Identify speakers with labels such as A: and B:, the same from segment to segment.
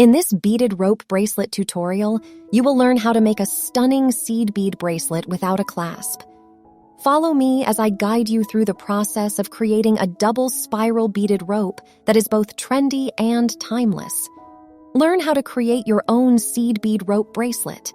A: In this beaded rope bracelet tutorial, you will learn how to make a stunning seed bead bracelet without a clasp. Follow me as I guide you through the process of creating a double spiral beaded rope that is both trendy and timeless. Learn how to create your own seed bead rope bracelet.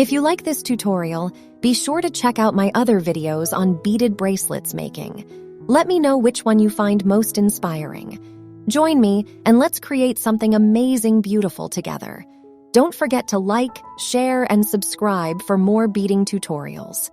A: If you like this tutorial, be sure to check out my other videos on beaded bracelets making. Let me know which one you find most inspiring. Join me and let's create something amazing beautiful together. Don't forget to like, share, and subscribe for more beading tutorials.